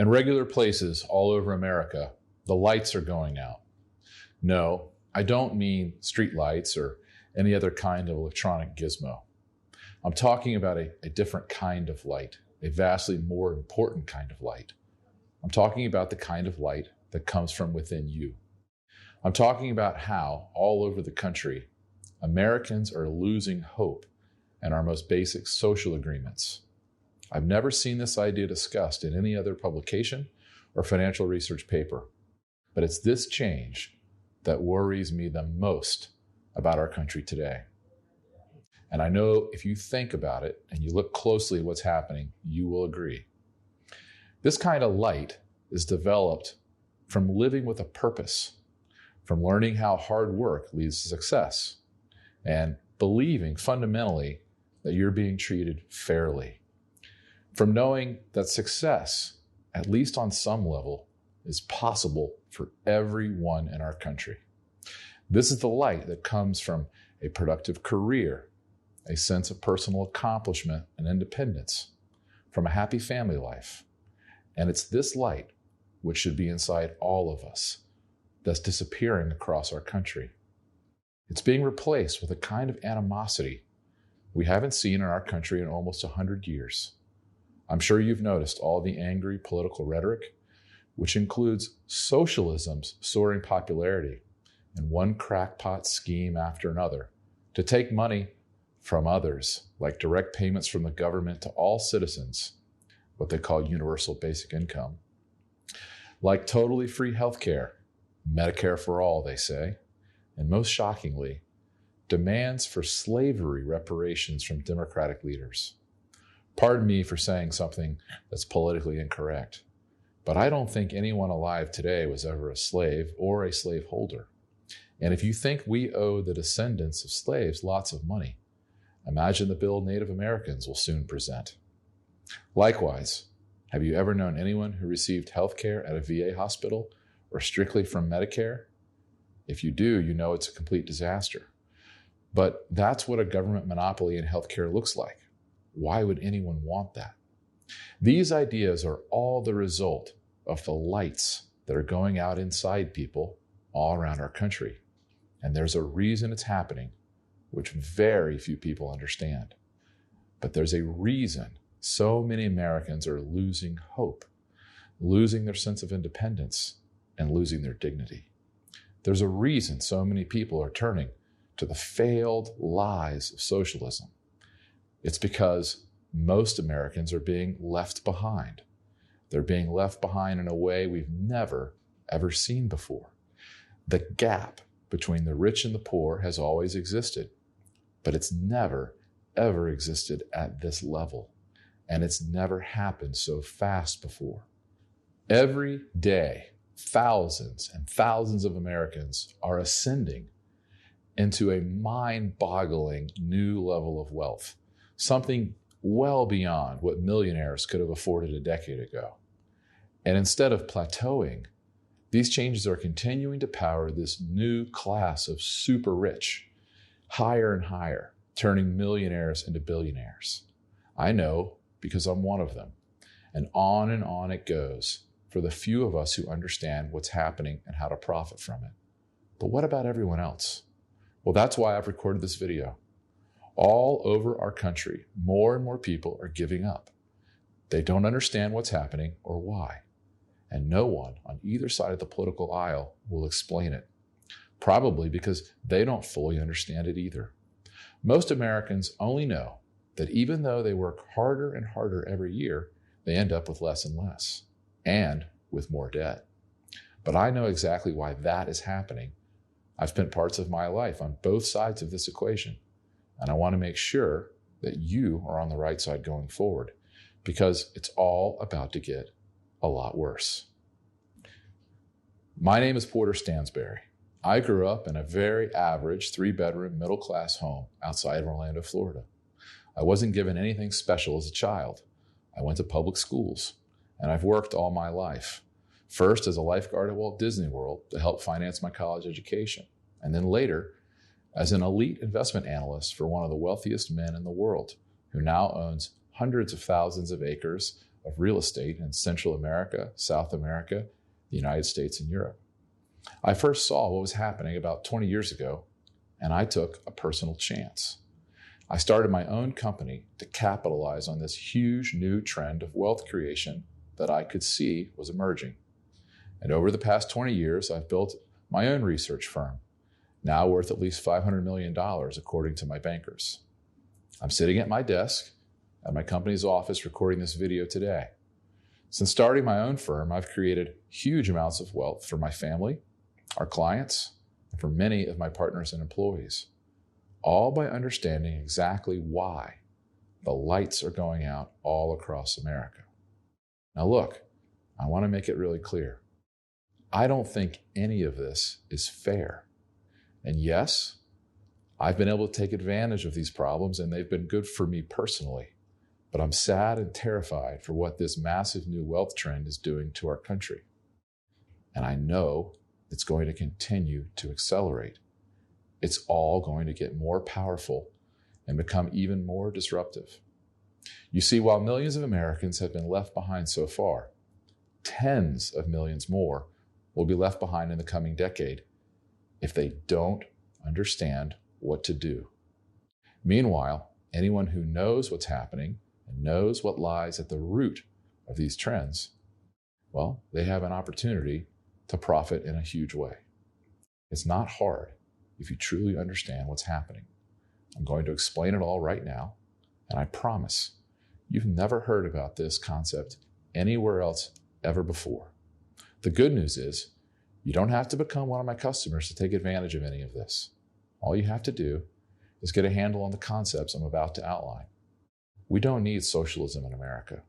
In regular places all over America, the lights are going out. No, I don't mean street lights or any other kind of electronic gizmo. I'm talking about a different kind of light, a vastly more important kind of light. I'm talking about the kind of light that comes from within you. I'm talking about how, all over the country, Americans are losing hope in our most basic social agreements. I've never seen this idea discussed in any other publication or financial research paper, but it's this change that worries me the most about our country today. And I know if you think about it and you look closely at what's happening, you will agree. This kind of light is developed from living with a purpose, from learning how hard work leads to success, and believing fundamentally that you're being treated fairly, from knowing that success, at least on some level, is possible for everyone in our country. This is the light that comes from a productive career, a sense of personal accomplishment and independence, from a happy family life. And it's this light, which should be inside all of us, that's disappearing across our country. It's being replaced with a kind of animosity we haven't seen in our country in almost 100 years. I'm sure you've noticed all the angry political rhetoric, which includes socialism's soaring popularity and one crackpot scheme after another to take money from others, like direct payments from the government to all citizens, what they call universal basic income, like totally free healthcare, Medicare for all, they say, and most shockingly, demands for slavery reparations from Democratic leaders. Pardon me for saying something that's politically incorrect, but I don't think anyone alive today was ever a slave or a slaveholder. And if you think we owe the descendants of slaves lots of money, imagine the bill Native Americans will soon present. Likewise, have you ever known anyone who received health care at a VA hospital or strictly from Medicare? If you do, you know it's a complete disaster. But that's what a government monopoly in healthcare looks like. Why would anyone want that? These ideas are all the result of the lights that are going out inside people all around our country. And there's a reason it's happening, which very few people understand. But there's a reason so many Americans are losing hope, losing their sense of independence, and losing their dignity. There's a reason so many people are turning to the failed lies of socialism. It's because most Americans are being left behind. They're being left behind in a way we've never, ever seen before. The gap between the rich and the poor has always existed, but it's never, ever existed at this level. And it's never happened so fast before. Every day, thousands and thousands of Americans are ascending into a mind-boggling new level of wealth, something well beyond what millionaires could have afforded a decade ago. And instead of plateauing, these changes are continuing to power this new class of super rich, higher and higher, turning millionaires into billionaires. I know because I'm one of them. And on it goes for the few of us who understand what's happening and how to profit from it. But what about everyone else? Well, that's why I've recorded this video. All over our country, more and more people are giving up. They don't understand what's happening or why. And no one on either side of the political aisle will explain it. Probably because they don't fully understand it either. Most Americans only know that even though they work harder and harder every year, they end up with less and less, and with more debt. But I know exactly why that is happening. I've spent parts of my life on both sides of this equation, and I want to make sure that you are on the right side going forward, because it's all about to get a lot worse. My name is Porter Stansberry. I grew up in a very average 3-bedroom middle-class home outside of Orlando, Florida. I wasn't given anything special as a child. I went to public schools, and I've worked all my life. First as a lifeguard at Walt Disney World to help finance my college education, and then later as an elite investment analyst for one of the wealthiest men in the world, who now owns hundreds of thousands of acres of real estate in Central America, South America, the United States, and Europe. I first saw what was happening about 20 years ago, and I took a personal chance. I started my own company to capitalize on this huge new trend of wealth creation that I could see was emerging. And over the past 20 years, I've built my own research firm, now worth at least $500 million, according to my bankers. I'm sitting at my desk at my company's office recording this video today. Since starting my own firm, I've created huge amounts of wealth for my family, our clients, and for many of my partners and employees, all by understanding exactly why the lights are going out all across America. Now look, I want to make it really clear. I don't think any of this is fair. And yes, I've been able to take advantage of these problems and they've been good for me personally. But I'm sad and terrified for what this massive new wealth trend is doing to our country. And I know it's going to continue to accelerate. It's all going to get more powerful and become even more disruptive. You see, while millions of Americans have been left behind so far, tens of millions more will be left behind in the coming decade if they don't understand what to do. Meanwhile, anyone who knows what's happening and knows what lies at the root of these trends, well, they have an opportunity to profit in a huge way. It's not hard if you truly understand what's happening. I'm going to explain it all right now, and I promise you've never heard about this concept anywhere else ever before. The good news is you don't have to become one of my customers to take advantage of any of this. All you have to do is get a handle on the concepts I'm about to outline. We don't need socialism in America.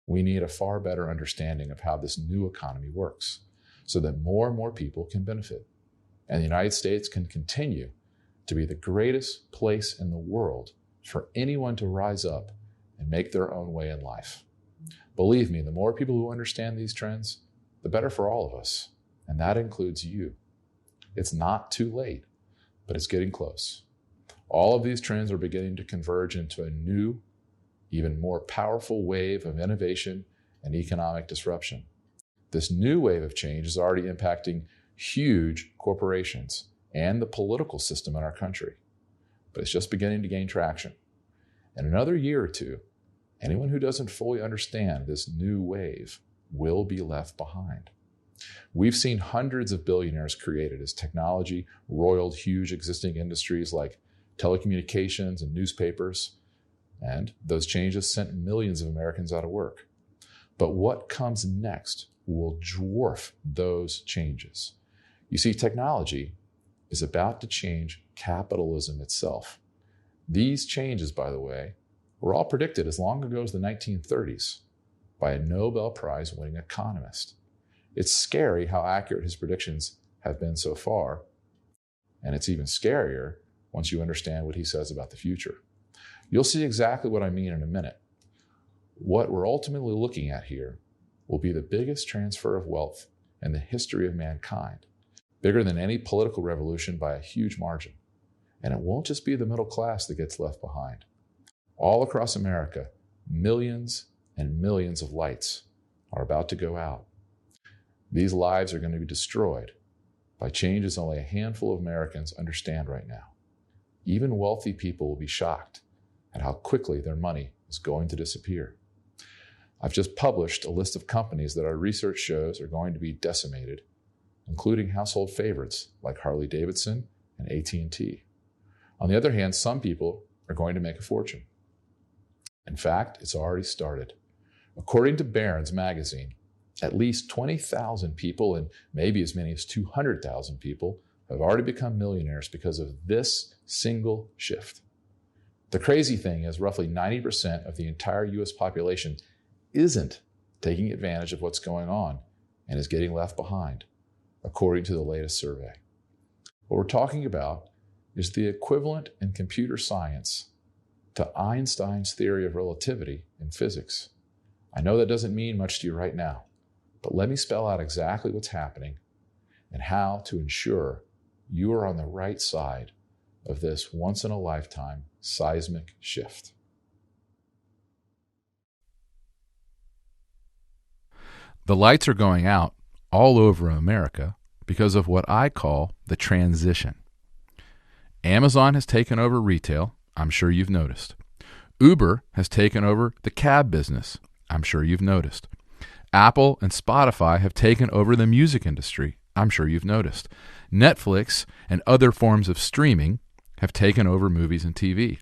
We need a far better understanding of how this new economy works so that more and more people can benefit. And the United States can continue to be the greatest place in the world for anyone to rise up and make their own way in life. Believe me, the more people who understand these trends, the better for all of us. And that includes you. It's not too late, but it's getting close. All of these trends are beginning to converge into a new, even more powerful wave of innovation and economic disruption. This new wave of change is already impacting huge corporations and the political system in our country, but it's just beginning to gain traction. In another year or two, anyone who doesn't fully understand this new wave will be left behind. We've seen hundreds of billionaires created as technology roiled huge existing industries like telecommunications and newspapers, and those changes sent millions of Americans out of work. But what comes next will dwarf those changes. You see, technology is about to change capitalism itself. These changes, by the way, were all predicted as long ago as the 1930s by a Nobel Prize-winning economist. It's scary how accurate his predictions have been so far, and it's even scarier once you understand what he says about the future. You'll see exactly what I mean in a minute. What we're ultimately looking at here will be the biggest transfer of wealth in the history of mankind, bigger than any political revolution by a huge margin. And it won't just be the middle class that gets left behind. All across America, millions and millions of lights are about to go out. These lives are going to be destroyed by changes only a handful of Americans understand right now. Even wealthy people will be shocked at how quickly their money is going to disappear. I've just published a list of companies that our research shows are going to be decimated, including household favorites like Harley-Davidson and AT&T. On the other hand, some people are going to make a fortune. In fact, it's already started. According to Barron's magazine, at least 20,000 people and maybe as many as 200,000 people have already become millionaires because of this single shift. The crazy thing is roughly 90% of the entire US population isn't taking advantage of what's going on and is getting left behind, according to the latest survey. What we're talking about is the equivalent in computer science to Einstein's theory of relativity in physics. I know that doesn't mean much to you right now, but let me spell out exactly what's happening and how to ensure you are on the right side of this once-in-a-lifetime seismic shift. The lights are going out all over America because of what I call the transition. Amazon has taken over retail. I'm sure you've noticed. Uber has taken over the cab business. I'm sure you've noticed. Apple and Spotify have taken over the music industry. I'm sure you've noticed. Netflix and other forms of streaming have taken over movies and TV.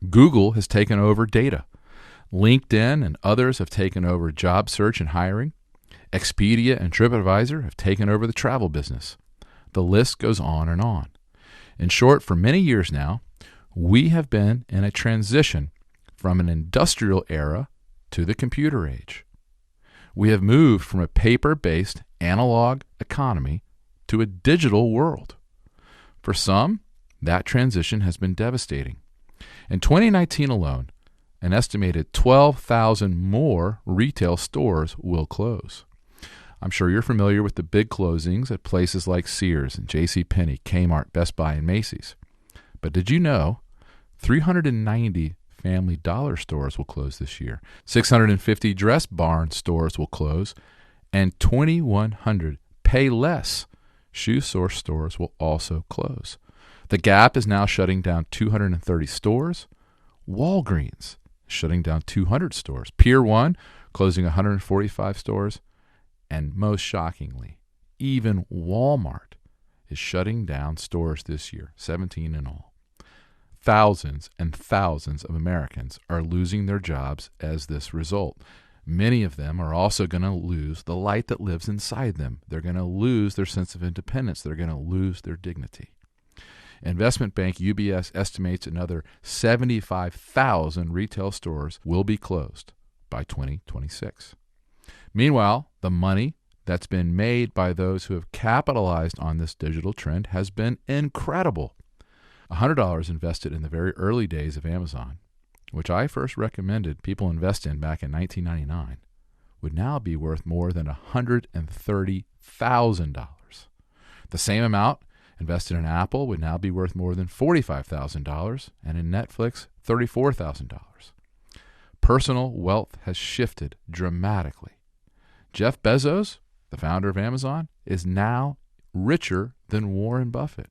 Google has taken over data. LinkedIn and others have taken over job search and hiring. Expedia and TripAdvisor have taken over the travel business. The list goes on and on. In short, for many years now, we have been in a transition from an industrial era to the computer age. We have moved from a paper-based analog economy to a digital world. For some, that transition has been devastating. In 2019 alone, an estimated 12,000 more retail stores will close. I'm sure you're familiar with the big closings at places like Sears and JCPenney, Kmart, Best Buy, and Macy's. But did you know 390 Family Dollar stores will close this year, 650 Dress Barn stores will close, and 2,100 Payless Shoe Source stores will also close. The Gap is now shutting down 230 stores. Walgreens is shutting down 200 stores. Pier 1 closing 145 stores. And most shockingly, even Walmart is shutting down stores this year, 17 in all. Thousands and thousands of Americans are losing their jobs as this result. Many of them are also going to lose the light that lives inside them. They're going to lose their sense of independence. They're going to lose their dignity. Investment bank UBS estimates another 75,000 retail stores will be closed by 2026. Meanwhile, the money that's been made by those who have capitalized on this digital trend has been incredible. $100 invested in the very early days of Amazon, which I first recommended people invest in back in 1999, would now be worth more than $130,000. The same amount invested in Apple would now be worth more than $45,000, and in Netflix, $34,000. Personal wealth has shifted dramatically. Jeff Bezos, the founder of Amazon, is now richer than Warren Buffett.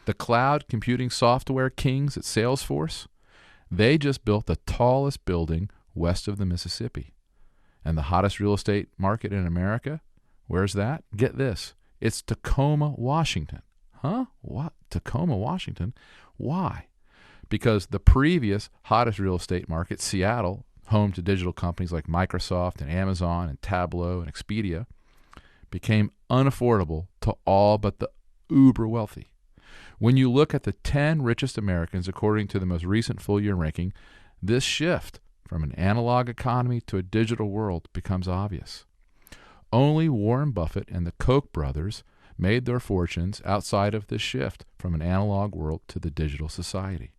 The cloud computing software kings at Salesforce, they just built the tallest building west of the Mississippi. And the hottest real estate market in America, where's that? Get this. It's Tacoma, Washington. Huh? What? Tacoma, Washington? Why? Because the previous hottest real estate market, Seattle, home to digital companies like Microsoft and Amazon and Tableau and Expedia, became unaffordable to all but the uber wealthy. When you look at the 10 richest Americans according to the most recent full-year ranking, this shift from an analog economy to a digital world becomes obvious. Only Warren Buffett and the Koch brothers made their fortunes outside of this shift from an analog world to the digital society.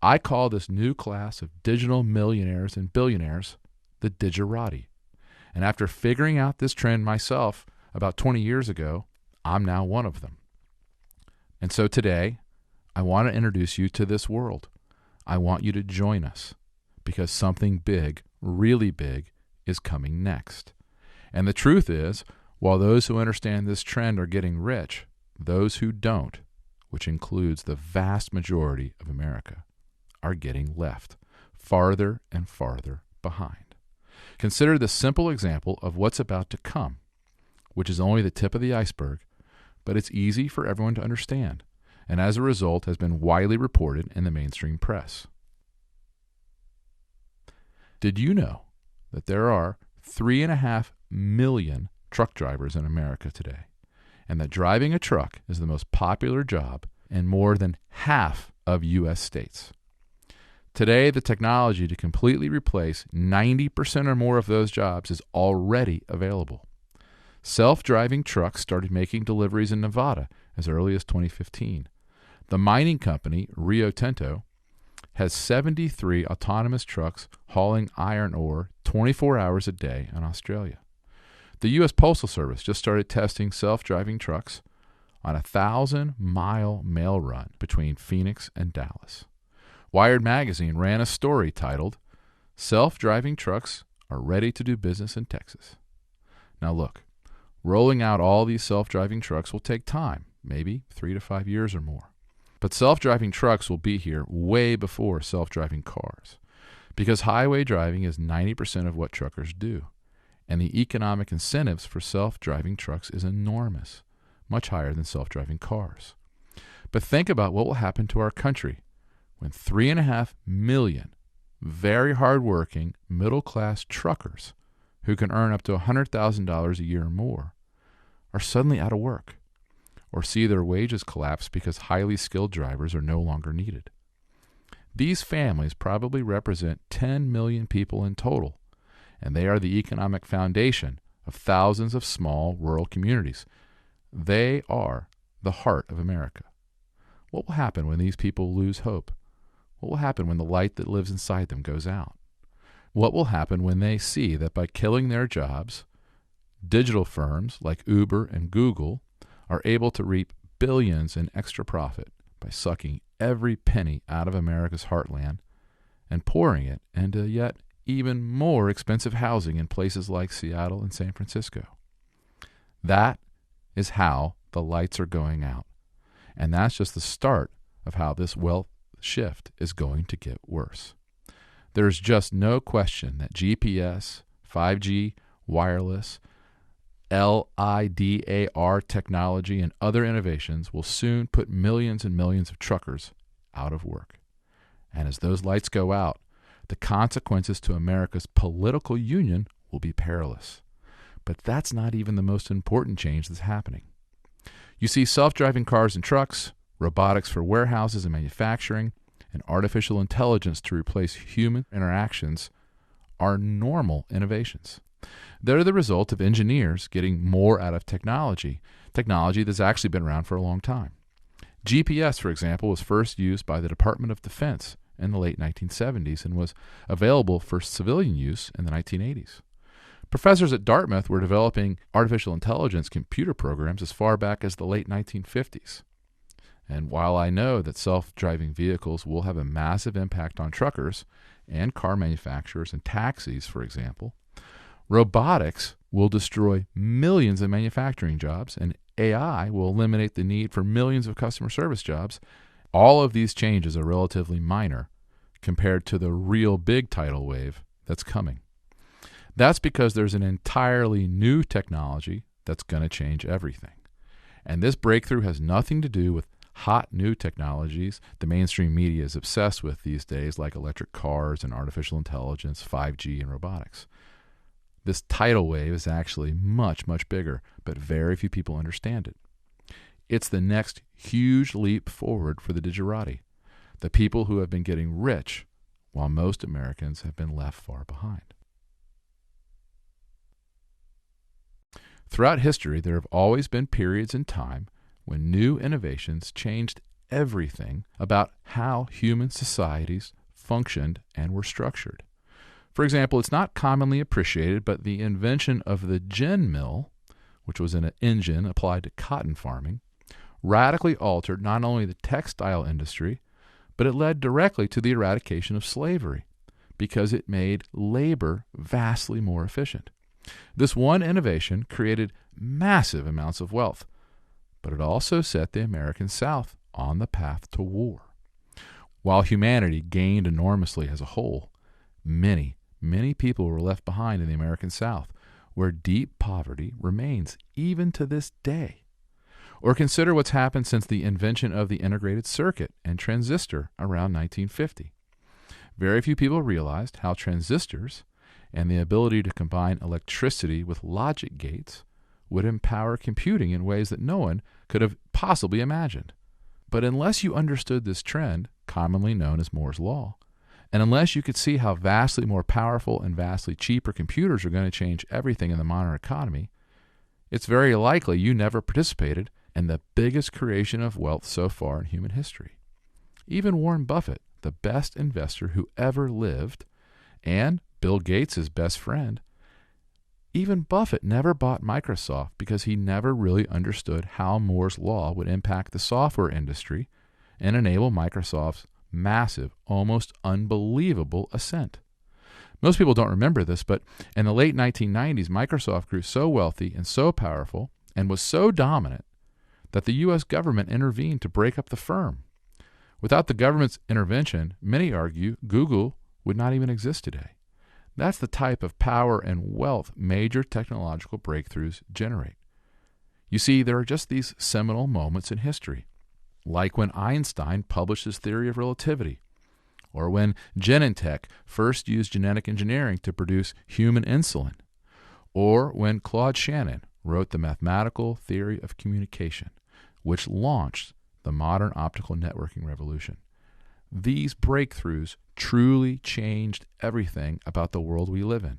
I call this new class of digital millionaires and billionaires the digerati. And after figuring out this trend myself about 20 years ago, I'm now one of them. And so today, I want to introduce you to this world. I want you to join us because something big, really big, is coming next. And the truth is, while those who understand this trend are getting rich, those who don't, which includes the vast majority of America, are getting left farther and farther behind. Consider the simple example of what's about to come, which is only the tip of the iceberg, but it's easy for everyone to understand, and as a result has been widely reported in the mainstream press. Did you know that there are 3.5 million truck drivers in America today, and that driving a truck is the most popular job in more than half of U.S. states? Today, the technology to completely replace 90% or more of those jobs is already available. Self-driving trucks started making deliveries in Nevada as early as 2015. The mining company, Rio Tinto, has 73 autonomous trucks hauling iron ore 24 hours a day in Australia. The U.S. Postal Service just started testing self-driving trucks on a 1,000-mile mail run between Phoenix and Dallas. Wired magazine ran a story titled, "Self-Driving Trucks Are Ready to Do Business in Texas." Now look, rolling out all these self-driving trucks will take time, maybe 3 to 5 years or more. But self-driving trucks will be here way before self-driving cars, because highway driving is 90% of what truckers do, and the economic incentives for self-driving trucks is enormous, much higher than self-driving cars. But think about what will happen to our country when 3.5 million very hardworking, middle-class truckers who can earn up to $100,000 a year or more are suddenly out of work, or see their wages collapse because highly skilled drivers are no longer needed. These families probably represent 10 million people in total, and they are the economic foundation of thousands of small rural communities. They are the heart of America. What will happen when these people lose hope? What will happen when the light that lives inside them goes out? What will happen when they see that by killing their jobs, digital firms like Uber and Google are able to reap billions in extra profit by sucking every penny out of America's heartland and pouring it into yet even more expensive housing in places like Seattle and San Francisco? That is how the lights are going out. And that's just the start of how this wealth shift is going to get worse. There's just no question that GPS, 5G, wireless, LIDAR technology, and other innovations will soon put millions and millions of truckers out of work. And as those lights go out, the consequences to America's political union will be perilous. But that's not even the most important change that's happening. You see, self-driving cars and trucks, robotics for warehouses and manufacturing, and artificial intelligence to replace human interactions are normal innovations. They're the result of engineers getting more out of technology that's actually been around for a long time. GPS, for example, was first used by the Department of Defense in the late 1970s and was available for civilian use in the 1980s. Professors at Dartmouth were developing artificial intelligence computer programs as far back as the late 1950s. And while I know that self-driving vehicles will have a massive impact on truckers and car manufacturers and taxis, for example, robotics will destroy millions of manufacturing jobs, and AI will eliminate the need for millions of customer service jobs. All of these changes are relatively minor compared to the real big tidal wave that's coming. That's because there's an entirely new technology that's going to change everything. And this breakthrough has nothing to do with hot new technologies the mainstream media is obsessed with these days, like electric cars and artificial intelligence, 5G, and robotics. This tidal wave is actually much, much bigger, but very few people understand it. It's the next huge leap forward for the digerati, the people who have been getting rich while most Americans have been left far behind. Throughout history, there have always been periods in time when new innovations changed everything about how human societies functioned and were structured. For example, it's not commonly appreciated, but the invention of the gin mill, which was an engine applied to cotton farming, radically altered not only the textile industry, but it led directly to the eradication of slavery because it made labor vastly more efficient. This one innovation created massive amounts of wealth, but it also set the American South on the path to war. While humanity gained enormously as a whole, many, many people were left behind in the American South, where deep poverty remains even to this day. Or consider what's happened since the invention of the integrated circuit and transistor around 1950. Very few people realized how transistors and the ability to combine electricity with logic gates would empower computing in ways that no one could have possibly imagined. But unless you understood this trend, commonly known as Moore's Law, and unless you could see how vastly more powerful and vastly cheaper computers are going to change everything in the modern economy, it's very likely you never participated in the biggest creation of wealth so far in human history. Even Warren Buffett, the best investor who ever lived, and Bill Gates' his best friend, even Buffett never bought Microsoft because he never really understood how Moore's Law would impact the software industry and enable Microsoft's massive, almost unbelievable ascent. Most people don't remember this, but in the late 1990s, Microsoft grew so wealthy and so powerful and was so dominant that the U.S. government intervened to break up the firm. Without the government's intervention, many argue Google would not even exist today. That's the type of power and wealth major technological breakthroughs generate. You see, there are just these seminal moments in history, like when Einstein published his theory of relativity, or when Genentech first used genetic engineering to produce human insulin, or when Claude Shannon wrote the mathematical theory of communication, which launched the modern optical networking revolution. These breakthroughs truly changed everything about the world we live in.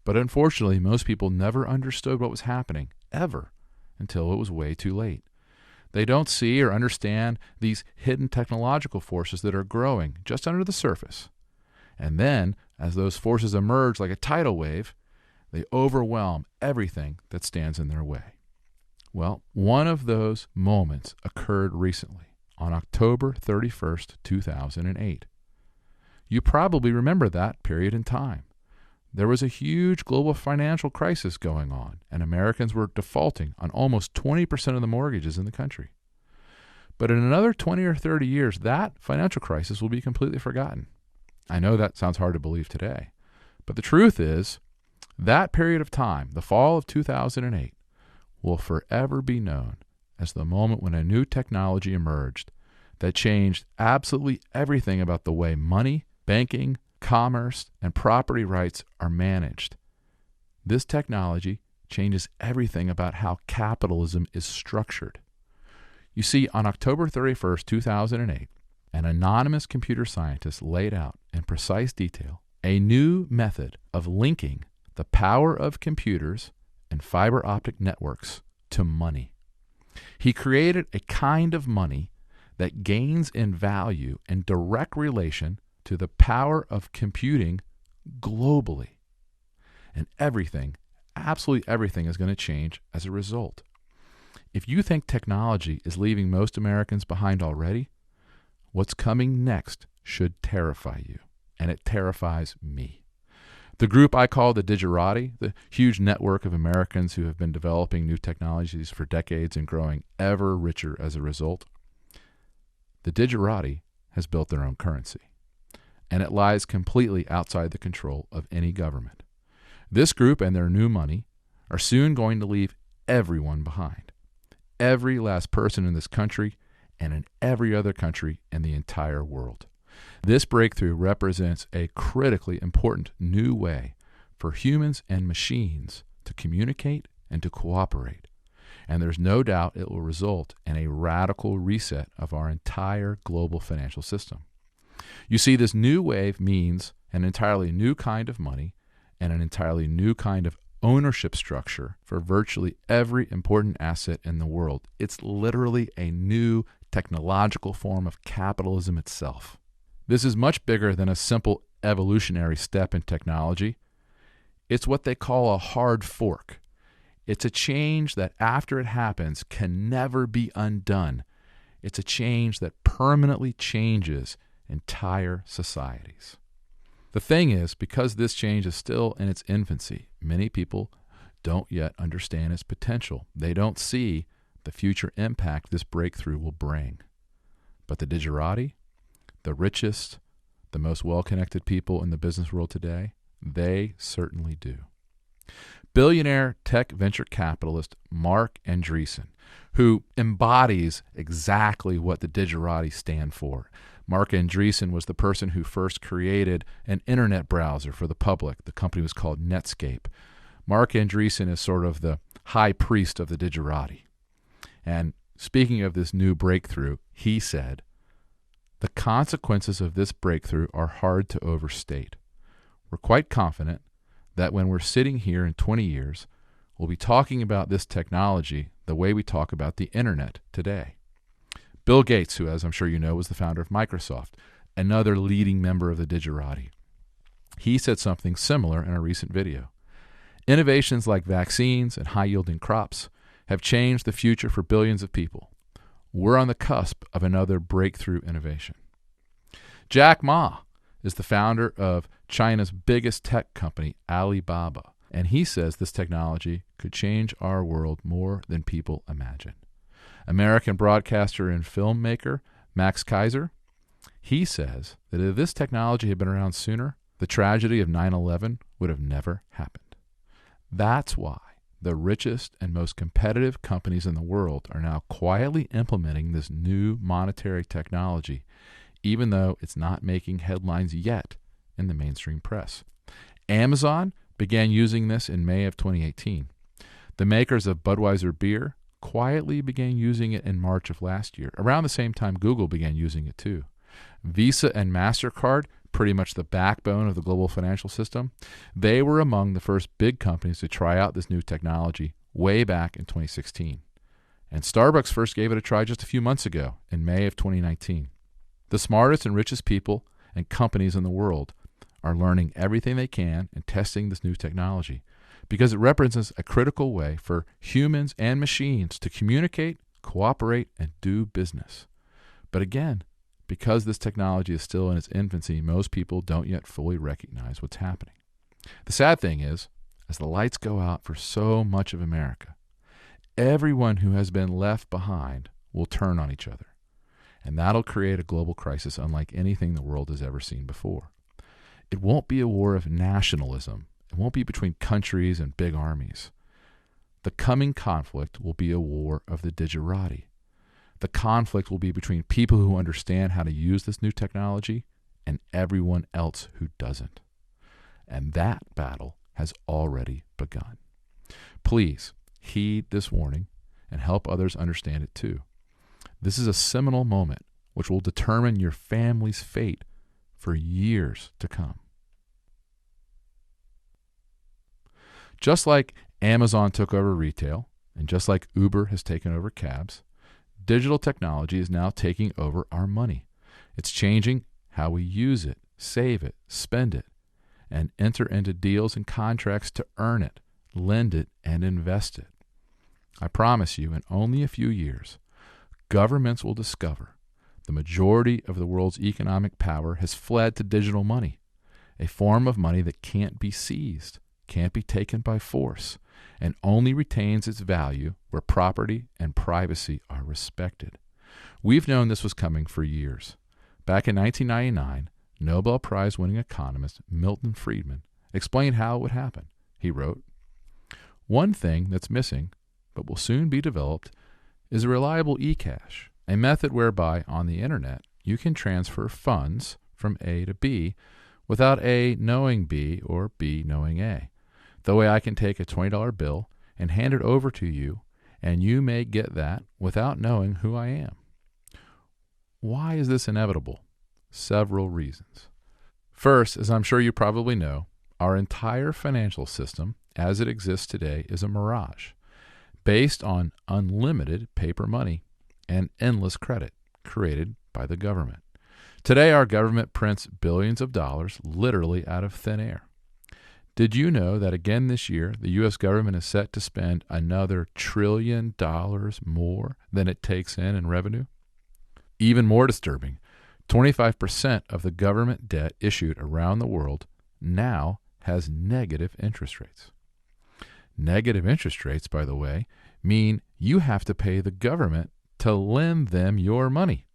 But unfortunately, most people never understood what was happening, ever, until it was way too late. They don't see or understand these hidden technological forces that are growing just under the surface. And then, as those forces emerge like a tidal wave, they overwhelm everything that stands in their way. Well, one of those moments occurred recently, on October 31st, 2008. You probably remember that period in time. There was a huge global financial crisis going on, and Americans were defaulting on almost 20% of the mortgages in the country. But in another 20 or 30 years, that financial crisis will be completely forgotten. I know that sounds hard to believe today, but the truth is, that period of time, the fall of 2008, will forever be known as the moment when a new technology emerged that changed absolutely everything about the way money, banking, commerce, and property rights are managed. This technology changes everything about how capitalism is structured. You see, on October 31st, 2008, an anonymous computer scientist laid out in precise detail a new method of linking the power of computers and fiber optic networks to money. He created a kind of money that gains in value in direct relation to the power of computing globally. And everything, absolutely everything, is going to change as a result. If you think technology is leaving most Americans behind already, what's coming next should terrify you, and it terrifies me. The group I call the Digerati, the huge network of Americans who have been developing new technologies for decades and growing ever richer as a result, the Digerati has built their own currency, and it lies completely outside the control of any government. This group and their new money are soon going to leave everyone behind. Every last person in this country and in every other country in the entire world. This breakthrough represents a critically important new way for humans and machines to communicate and to cooperate. And there's no doubt it will result in a radical reset of our entire global financial system. You see, this new wave means an entirely new kind of money and an entirely new kind of ownership structure for virtually every important asset in the world. It's literally a new technological form of capitalism itself. This is much bigger than a simple evolutionary step in technology. It's what they call a hard fork. It's a change that after it happens can never be undone. It's a change that permanently changes entire societies. The thing is, because this change is still in its infancy, many people don't yet understand its potential. They don't see the future impact this breakthrough will bring. But the Digerati, the richest, the most well-connected people in the business world today, they certainly do. Billionaire tech venture capitalist Marc Andreessen, who embodies exactly what the Digerati stand for. Marc Andreessen was the person who first created an internet browser for the public. The company was called Netscape. Marc Andreessen is sort of the high priest of the Digerati. And speaking of this new breakthrough, he said, "The consequences of this breakthrough are hard to overstate. We're quite confident that when we're sitting here in 20 years, we'll be talking about this technology the way we talk about the internet today." Bill Gates, who, as I'm sure you know, was the founder of Microsoft, another leading member of the Digerati, he said something similar in a recent video. Innovations like vaccines and high-yielding crops have changed the future for billions of people. We're on the cusp of another breakthrough innovation. Jack Ma is the founder of China's biggest tech company, Alibaba. And he says this technology could change our world more than people imagine. American broadcaster and filmmaker Max Kaiser, he says that if this technology had been around sooner, the tragedy of 9/11 would have never happened. That's why the richest and most competitive companies in the world are now quietly implementing this new monetary technology, even though it's not making headlines yet in the mainstream press. Amazon began using this in May of 2018. The makers of Budweiser beer quietly began using it in March of last year. Around the same time, Google began using it too. Visa and MasterCard, pretty much the backbone of the global financial system, they were among the first big companies to try out this new technology way back in 2016. And Starbucks first gave it a try just a few months ago in May of 2019. The smartest and richest people and companies in the world are learning everything they can and testing this new technology because it represents a critical way for humans and machines to communicate, cooperate, and do business. But again, because this technology is still in its infancy, most people don't yet fully recognize what's happening. The sad thing is, as the lights go out for so much of America, everyone who has been left behind will turn on each other. And that'll create a global crisis unlike anything the world has ever seen before. It won't be a war of nationalism. It won't be between countries and big armies. The coming conflict will be a war of the digerati. The conflict will be between people who understand how to use this new technology and everyone else who doesn't. And that battle has already begun. Please heed this warning and help others understand it too. This is a seminal moment which will determine your family's fate for years to come. Just like Amazon took over retail, and just like Uber has taken over cabs, digital technology is now taking over our money. It's changing how we use it, save it, spend it, and enter into deals and contracts to earn it, lend it, and invest it. I promise you, in only a few years, governments will discover the majority of the world's economic power has fled to digital money, a form of money that can't be seized, can't be taken by force, and only retains its value where property and privacy are respected. We've known this was coming for years. Back in 1999, Nobel Prize-winning economist Milton Friedman explained how it would happen. He wrote, "One thing that's missing, but will soon be developed, is a reliable e-cash, a method whereby on the internet you can transfer funds from A to B without A knowing B or B knowing A. The way I can take a $20 bill and hand it over to you, and you may get that without knowing who I am." Why is this inevitable? Several reasons. First, as I'm sure you probably know, our entire financial system as it exists today is a mirage, based on unlimited paper money and endless credit created by the government. Today, our government prints billions of dollars literally out of thin air. Did you know that again this year, the U.S. government is set to spend another $1 trillion more than it takes in revenue? Even more disturbing, 25% of the government debt issued around the world now has negative interest rates. Negative interest rates, by the way, mean you have to pay the government to lend them your money.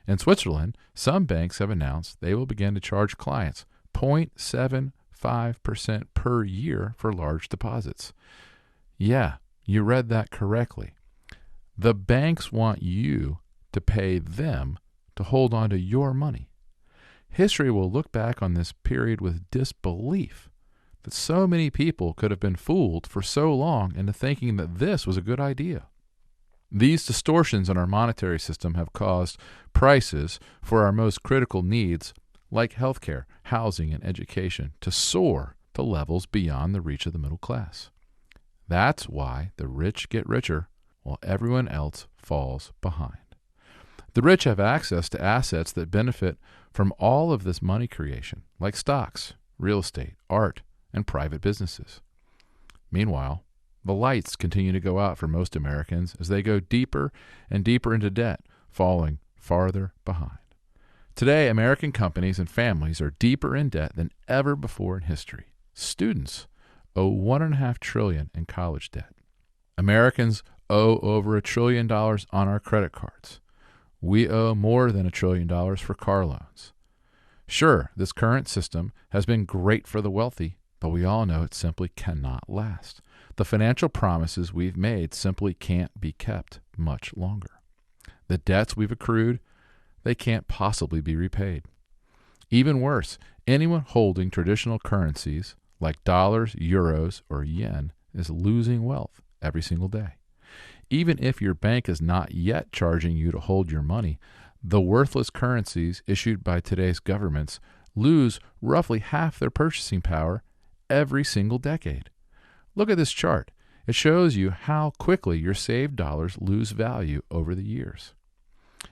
In Switzerland, some banks have announced they will begin to charge clients 0.75% per year for large deposits. Yeah, you read that correctly. The banks want you to pay them to hold on to your money. History will look back on this period with disbelief that so many people could have been fooled for so long into thinking that this was a good idea. These distortions in our monetary system have caused prices for our most critical needs, like healthcare, housing, and education, to soar to levels beyond the reach of the middle class. That's why the rich get richer while everyone else falls behind. The rich have access to assets that benefit from all of this money creation, like stocks, real estate, art, and private businesses. Meanwhile, the lights continue to go out for most Americans as they go deeper and deeper into debt, falling farther behind. Today, American companies and families are deeper in debt than ever before in history. Students owe $1.5 trillion in college debt. Americans owe over $1 trillion on our credit cards. We owe more than $1 trillion for car loans. Sure, this current system has been great for the wealthy, but we all know it simply cannot last. The financial promises we've made simply can't be kept much longer. The debts we've accrued, they can't possibly be repaid. Even worse, anyone holding traditional currencies like dollars, euros, or yen is losing wealth every single day. Even if your bank is not yet charging you to hold your money, the worthless currencies issued by today's governments lose roughly half their purchasing power every single decade. Look at this chart. It shows you how quickly your saved dollars lose value over the years.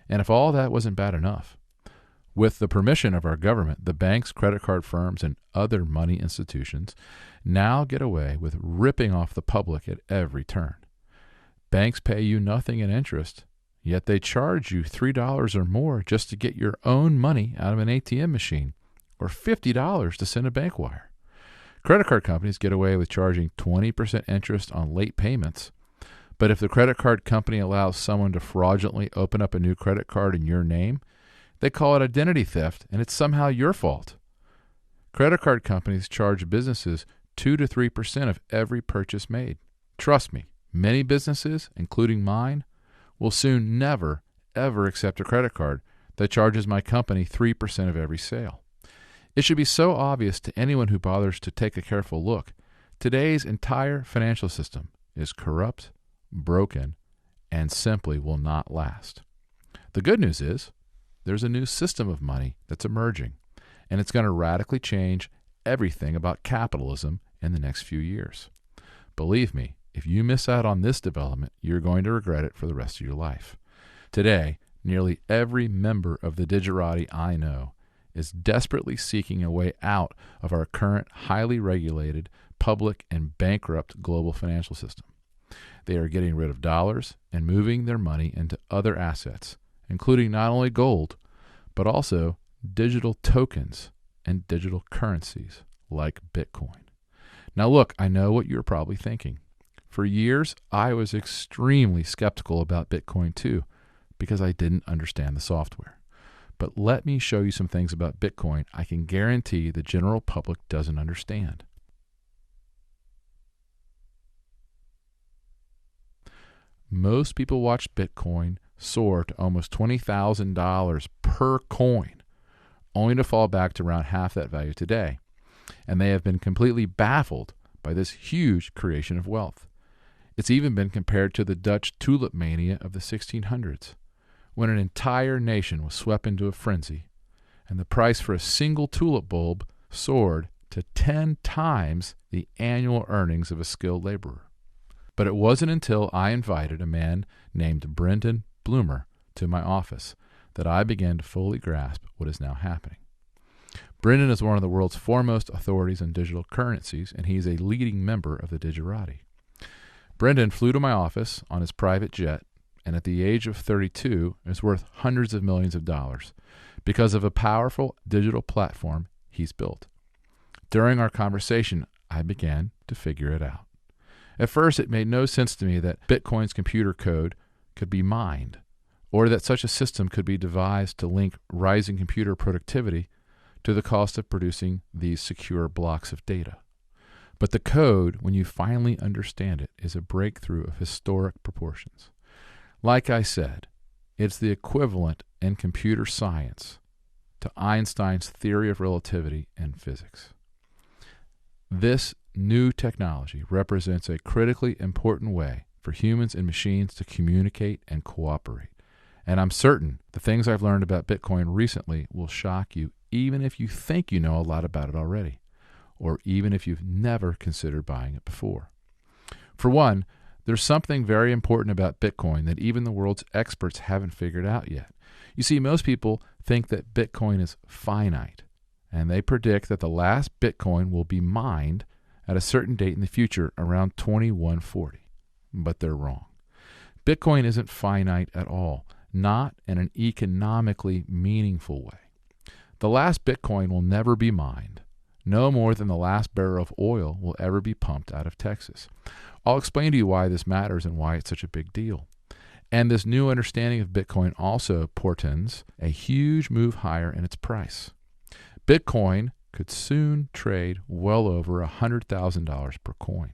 And if all that wasn't bad enough, with the permission of our government, the banks, credit card firms, and other money institutions now get away with ripping off the public at every turn. Banks pay you nothing in interest, yet they charge you $3 or more just to get your own money out of an ATM machine, or $50 to send a bank wire. Credit card companies get away with charging 20% interest on late payments, but if the credit card company allows someone to fraudulently open up a new credit card in your name, they call it identity theft, and it's somehow your fault. Credit card companies charge businesses 2 to 3% of every purchase made. Trust me, many businesses, including mine, will soon never, ever accept a credit card that charges my company 3% of every sale. It should be so obvious to anyone who bothers to take a careful look. Today's entire financial system is corrupt, broken, and simply will not last. The good news is there's a new system of money that's emerging, and it's going to radically change everything about capitalism in the next few years. Believe me, if you miss out on this development, you're going to regret it for the rest of your life. Today, nearly every member of the Digerati I know is desperately seeking a way out of our current highly regulated, public, and bankrupt global financial system. They are getting rid of dollars and moving their money into other assets, including not only gold, but also digital tokens and digital currencies like Bitcoin. Now look, I know what you're probably thinking. For years, I was extremely skeptical about Bitcoin too, because I didn't understand the software. But let me show you some things about Bitcoin I can guarantee the general public doesn't understand. Most people watch Bitcoin soar to almost $20,000 per coin, only to fall back to around half that value today. And they have been completely baffled by this huge creation of wealth. It's even been compared to the Dutch tulip mania of the 1600s, when an entire nation was swept into a frenzy, and the price for a single tulip bulb soared to 10 times the annual earnings of a skilled laborer. But it wasn't until I invited a man named Brendan Bloomer to my office that I began to fully grasp what is now happening. Brendan is one of the world's foremost authorities on digital currencies, and he's a leading member of the Digerati. Brendan flew to my office on his private jet, and at the age of 32 is worth hundreds of millions of dollars because of a powerful digital platform he's built. During our conversation, I began to figure it out. At first, it made no sense to me that Bitcoin's computer code could be mined, or that such a system could be devised to link rising computer productivity to the cost of producing these secure blocks of data. But the code, when you finally understand it, is a breakthrough of historic proportions. Like I said, it's the equivalent in computer science to Einstein's theory of relativity in physics. This new technology represents a critically important way for humans and machines to communicate and cooperate. And I'm certain the things I've learned about Bitcoin recently will shock you, even if you think you know a lot about it already, or even if you've never considered buying it before. For one, there's something very important about Bitcoin that even the world's experts haven't figured out yet. You see, most people think that Bitcoin is finite, and they predict that the last Bitcoin will be mined at a certain date in the future, around 2140. But they're wrong. Bitcoin isn't finite at all, not in an economically meaningful way. The last Bitcoin will never be mined, no more than the last barrel of oil will ever be pumped out of Texas. I'll explain to you why this matters and why it's such a big deal. And this new understanding of Bitcoin also portends a huge move higher in its price. Bitcoin could soon trade well over $100,000 per coin,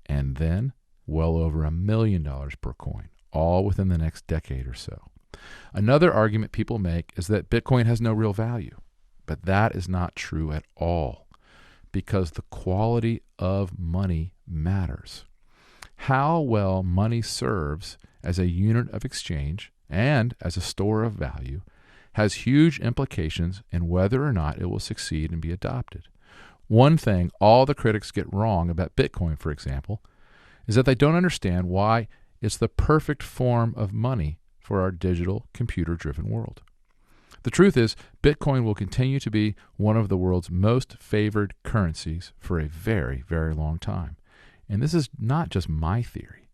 and then well over $1 million per coin, all within the next decade or so. Another argument people make is that Bitcoin has no real value, but that is not true at all, because the quality of money matters. How well money serves as a unit of exchange and as a store of value has huge implications in whether or not it will succeed and be adopted. One thing all the critics get wrong about Bitcoin, for example, is that they don't understand why it's the perfect form of money for our digital, computer-driven world. The truth is, Bitcoin will continue to be one of the world's most favored currencies for a very, very long time. And this is not just my theory.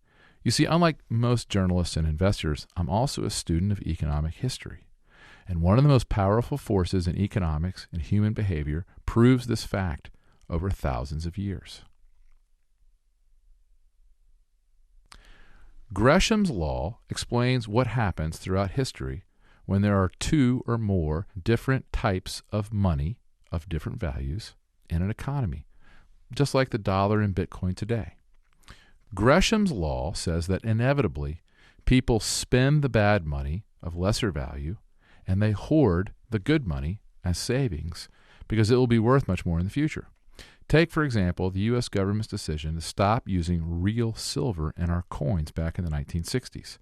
You see, unlike most journalists and investors, I'm also a student of economic history. And one of the most powerful forces in economics and human behavior proves this fact over thousands of years. Gresham's law explains what happens throughout history when there are two or more different types of money of different values in an economy, just like the dollar and Bitcoin today. Gresham's law says that inevitably people spend the bad money of lesser value and they hoard the good money as savings because it will be worth much more in the future. Take, for example, the U.S. government's decision to stop using real silver in our coins back in the 1960s.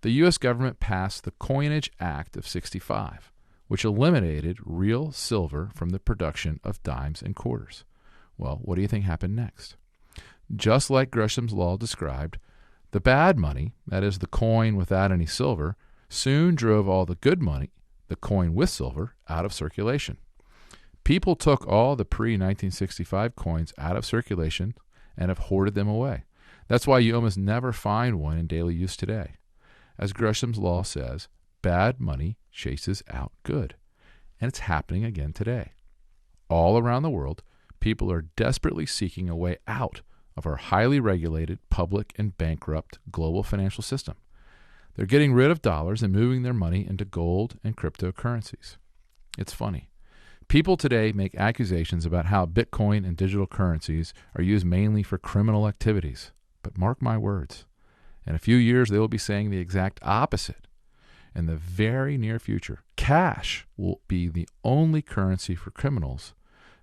The U.S. government passed the Coinage Act of '65, which eliminated real silver from the production of dimes and quarters. Well, what do you think happened next? Just like Gresham's law described, the bad money, that is the coin without any silver, soon drove all the good money, the coin with silver, out of circulation. People took all the pre-1965 coins out of circulation and have hoarded them away. That's why you almost never find one in daily use today. As Gresham's law says, bad money chases out good. And it's happening again today. All around the world, people are desperately seeking a way out of our highly regulated, public, and bankrupt global financial system. They're getting rid of dollars and moving their money into gold and cryptocurrencies. It's funny. People today make accusations about how Bitcoin and digital currencies are used mainly for criminal activities. But mark my words, in a few years they will be saying the exact opposite. In the very near future, cash will be the only currency for criminals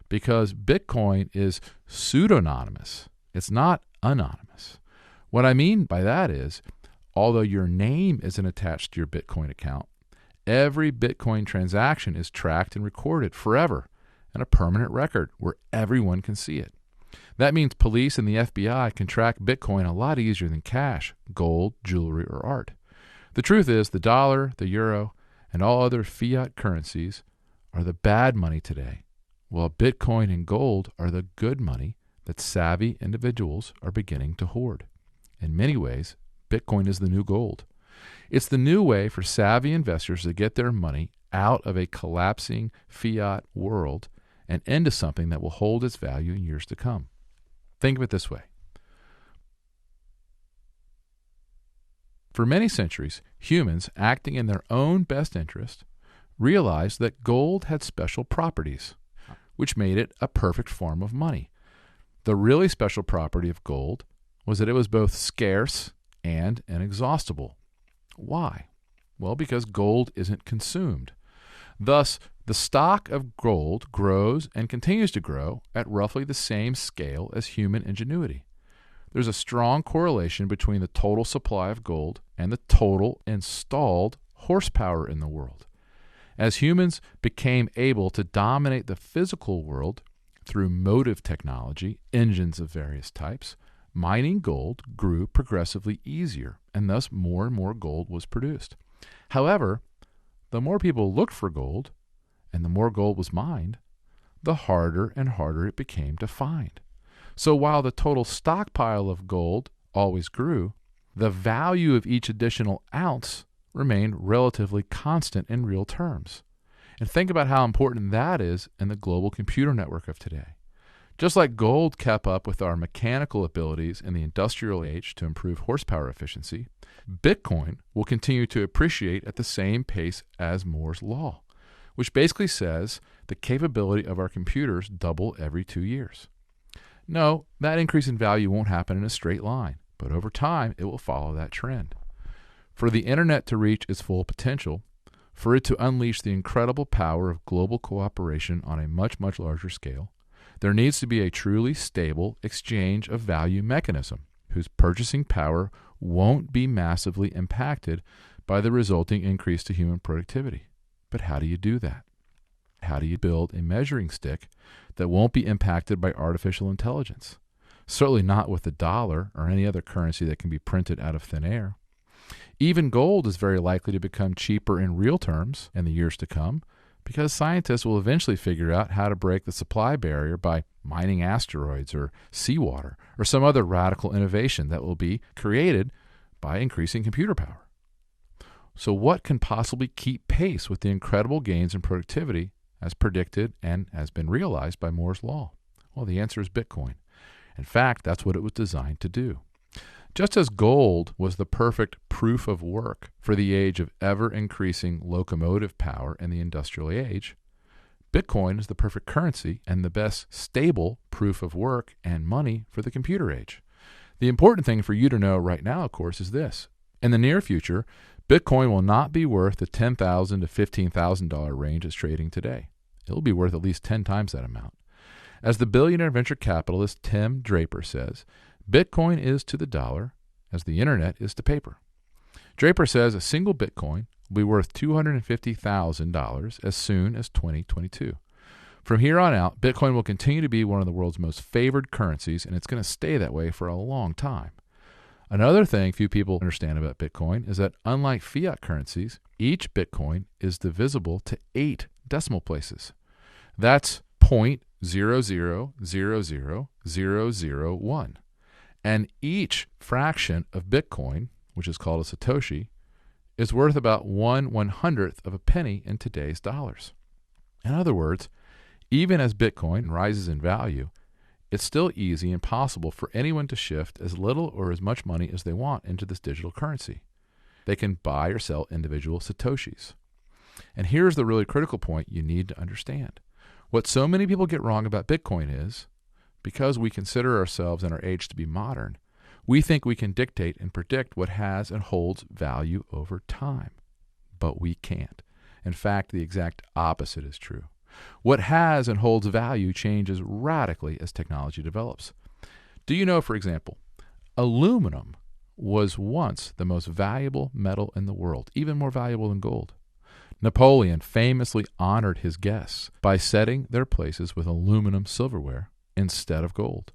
because Bitcoin is pseudonymous. It's not anonymous. What I mean by that is, although your name isn't attached to your Bitcoin account, every Bitcoin transaction is tracked and recorded forever in a permanent record where everyone can see it. That means police and the FBI can track Bitcoin a lot easier than cash, gold, jewelry, or art. The truth is, the dollar, the euro, and all other fiat currencies are the bad money today, while Bitcoin and gold are the good money that savvy individuals are beginning to hoard. In many ways, Bitcoin is the new gold. It's the new way for savvy investors to get their money out of a collapsing fiat world and into something that will hold its value in years to come. Think of it this way. For many centuries, humans, acting in their own best interest, realized that gold had special properties, which made it a perfect form of money. The really special property of gold was that it was both scarce and inexhaustible. Why? Well, because gold isn't consumed. Thus, the stock of gold grows and continues to grow at roughly the same scale as human ingenuity. There's a strong correlation between the total supply of gold and the total installed horsepower in the world. As humans became able to dominate the physical world through motive technology, engines of various types, mining gold grew progressively easier, and thus more and more gold was produced. However, the more people looked for gold, and the more gold was mined, the harder and harder it became to find. So while the total stockpile of gold always grew, the value of each additional ounce remained relatively constant in real terms. And think about how important that is in the global computer network of today. Just like gold kept up with our mechanical abilities in the industrial age to improve horsepower efficiency, Bitcoin will continue to appreciate at the same pace as Moore's Law, which basically says the capability of our computers double every 2 years. No, that increase in value won't happen in a straight line, but over time it will follow that trend. For the internet to reach its full potential, for it to unleash the incredible power of global cooperation on a much, much larger scale, there needs to be a truly stable exchange of value mechanism whose purchasing power won't be massively impacted by the resulting increase to human productivity. But how do you do that? How do you build a measuring stick that won't be impacted by artificial intelligence? Certainly not with the dollar or any other currency that can be printed out of thin air. Even gold is very likely to become cheaper in real terms in the years to come, because scientists will eventually figure out how to break the supply barrier by mining asteroids or seawater or some other radical innovation that will be created by increasing computer power. So what can possibly keep pace with the incredible gains in productivity as predicted and has been realized by Moore's Law? Well, the answer is Bitcoin. In fact, that's what it was designed to do. Just as gold was the perfect proof of work for the age of ever-increasing locomotive power in the industrial age, Bitcoin is the perfect currency and the best stable proof of work and money for the computer age. The important thing for you to know right now, of course, is this. In the near future, Bitcoin will not be worth the $10,000 to $15,000 range it's trading today. It will be worth at least 10 times that amount. As the billionaire venture capitalist Tim Draper says, Bitcoin is to the dollar as the internet is to paper. Draper says a single Bitcoin will be worth $250,000 as soon as 2022. From here on out, Bitcoin will continue to be one of the world's most favored currencies, and it's going to stay that way for a long time. Another thing few people understand about Bitcoin is that unlike fiat currencies, each Bitcoin is divisible to 8 decimal places. That's 0.0000001. And each fraction of Bitcoin, which is called a Satoshi, is worth about 1/100th of a penny in today's dollars. In other words, even as Bitcoin rises in value, it's still easy and possible for anyone to shift as little or as much money as they want into this digital currency. They can buy or sell individual Satoshis. And here's the really critical point you need to understand. What so many people get wrong about Bitcoin is, because we consider ourselves in our age to be modern, we think we can dictate and predict what has and holds value over time. But we can't. In fact, the exact opposite is true. What has and holds value changes radically as technology develops. Do you know, for example, aluminum was once the most valuable metal in the world, even more valuable than gold. Napoleon famously honored his guests by setting their places with aluminum silverware instead of gold.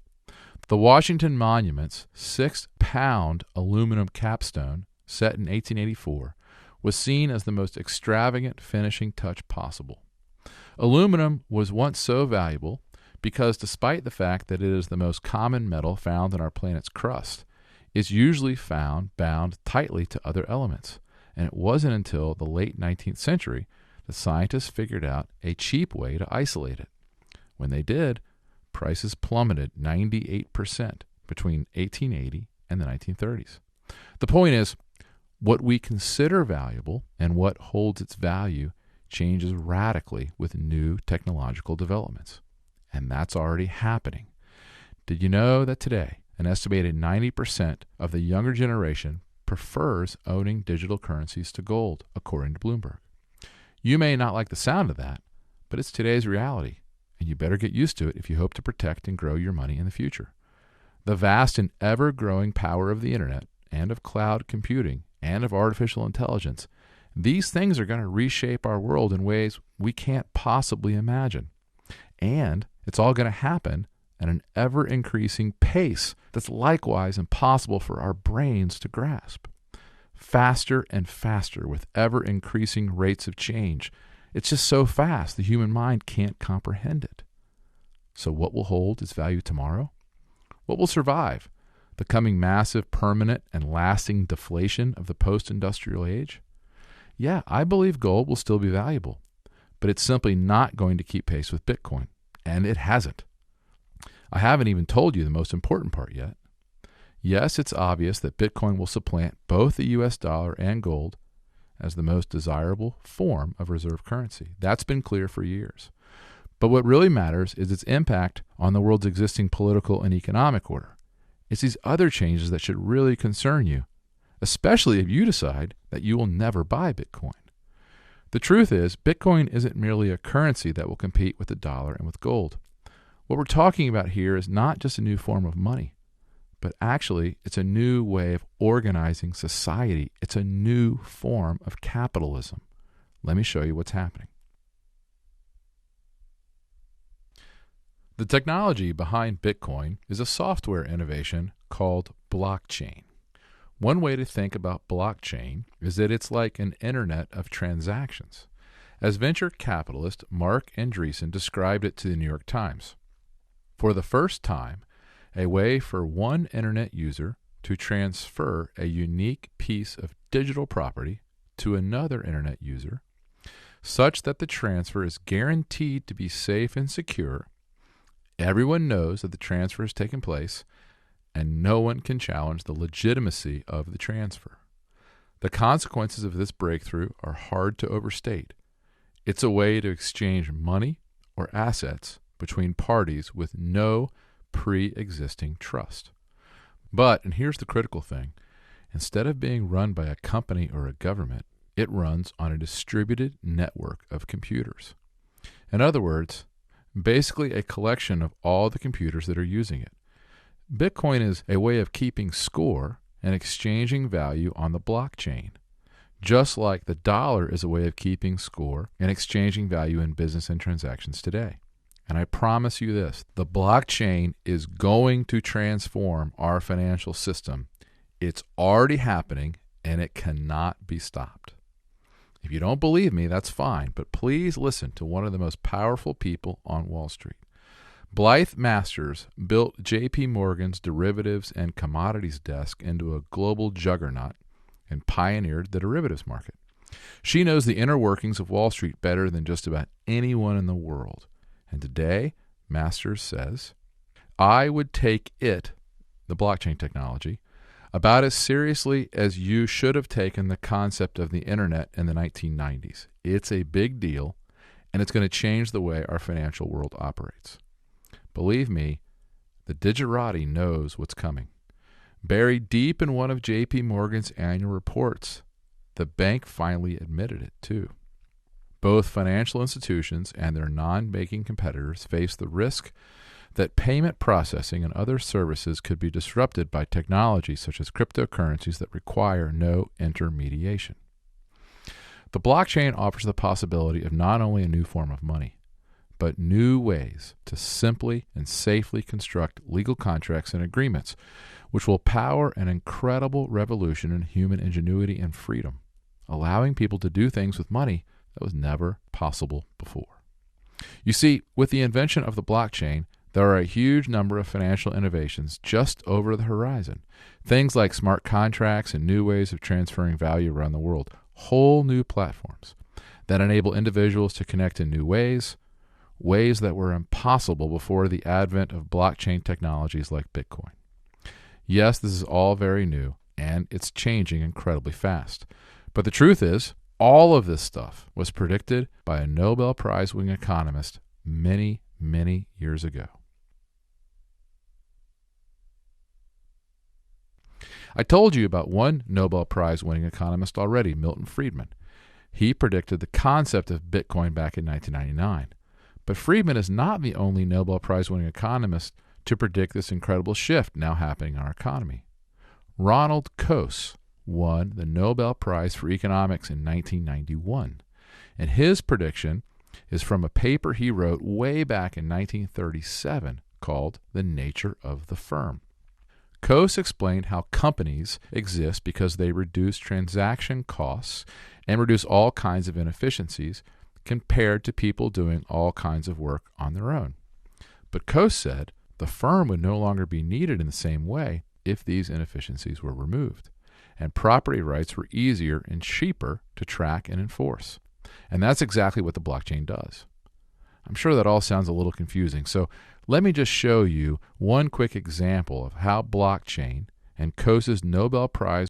The Washington Monument's 6-pound aluminum capstone, set in 1884, was seen as the most extravagant finishing touch possible. Aluminum was once so valuable because, despite the fact that it is the most common metal found in our planet's crust, it's usually found bound tightly to other elements. And it wasn't until the late 19th century that scientists figured out a cheap way to isolate it. When they did, prices plummeted 98% between 1880 and the 1930s. The point is, what we consider valuable and what holds its value changes radically with new technological developments. And that's already happening. Did you know that today, an estimated 90% of the younger generation prefers owning digital currencies to gold, according to Bloomberg? You may not like the sound of that, but it's today's reality, and you better get used to it if you hope to protect and grow your money in the future. The vast and ever-growing power of the internet and of cloud computing and of artificial intelligence, these things are going to reshape our world in ways we can't possibly imagine. And it's all going to happen at an ever-increasing pace that's likewise impossible for our brains to grasp. Faster and faster with ever-increasing rates of change. It's just so fast the human mind can't comprehend it. So what will hold its value tomorrow? What will survive? The coming massive, permanent, and lasting deflation of the post-industrial age? Yeah, I believe gold will still be valuable, but it's simply not going to keep pace with Bitcoin, and it hasn't. I haven't even told you the most important part yet. Yes, it's obvious that Bitcoin will supplant both the US dollar and gold as the most desirable form of reserve currency. That's been clear for years. But what really matters is its impact on the world's existing political and economic order. It's these other changes that should really concern you, especially if you decide that you will never buy Bitcoin. The truth is, Bitcoin isn't merely a currency that will compete with the dollar and with gold. What we're talking about here is not just a new form of money, but actually it's a new way of organizing society. It's a new form of capitalism. Let me show you what's happening. The technology behind Bitcoin is a software innovation called blockchain. One way to think about blockchain is that it's like an internet of transactions. As venture capitalist Marc Andreessen described it to the New York Times, for the first time, a way for one internet user to transfer a unique piece of digital property to another internet user, such that the transfer is guaranteed to be safe and secure. Everyone knows that the transfer has taken place, and no one can challenge the legitimacy of the transfer. The consequences of this breakthrough are hard to overstate. It's a way to exchange money or assets between parties with no pre-existing trust. But, and here's the critical thing, instead of being run by a company or a government, it runs on a distributed network of computers. In other words, basically a collection of all the computers that are using it. Bitcoin is a way of keeping score and exchanging value on the blockchain, just like the dollar is a way of keeping score and exchanging value in business and transactions today. And I promise you this, the blockchain is going to transform our financial system. It's already happening, and it cannot be stopped. If you don't believe me, that's fine, but please listen to one of the most powerful people on Wall Street. Blythe Masters built J.P. Morgan's derivatives and commodities desk into a global juggernaut and pioneered the derivatives market. She knows the inner workings of Wall Street better than just about anyone in the world. And today, Masters says, I would take it, the blockchain technology, about as seriously as you should have taken the concept of the internet in the 1990s. It's a big deal, and it's going to change the way our financial world operates. Believe me, the Digerati knows what's coming. Buried deep in one of J.P. Morgan's annual reports, the bank finally admitted it too. Both financial institutions and their non-banking competitors face the risk that payment processing and other services could be disrupted by technology such as cryptocurrencies that require no intermediation. The blockchain offers the possibility of not only a new form of money, but new ways to simply and safely construct legal contracts and agreements, which will power an incredible revolution in human ingenuity and freedom, allowing people to do things with money that was never possible before. You see, with the invention of the blockchain, there are a huge number of financial innovations just over the horizon. Things like smart contracts and new ways of transferring value around the world. Whole new platforms that enable individuals to connect in new ways that were impossible before the advent of blockchain technologies like Bitcoin. Yes, this is all very new, and it's changing incredibly fast. But the truth is, all of this stuff was predicted by a Nobel Prize-winning economist many, many years ago. I told you about one Nobel Prize-winning economist already, Milton Friedman. He predicted the concept of Bitcoin back in 1999. But Friedman is not the only Nobel Prize-winning economist to predict this incredible shift now happening in our economy. Ronald Coase won the Nobel Prize for Economics in 1991. And his prediction is from a paper he wrote way back in 1937 called The Nature of the Firm. Coase explained how companies exist because they reduce transaction costs and reduce all kinds of inefficiencies compared to people doing all kinds of work on their own. But Coase said the firm would no longer be needed in the same way if these inefficiencies were removed, and property rights were easier and cheaper to track and enforce. And that's exactly what the blockchain does. I'm sure that all sounds a little confusing, so let me just show you one quick example of how blockchain and Coase's Nobel Prize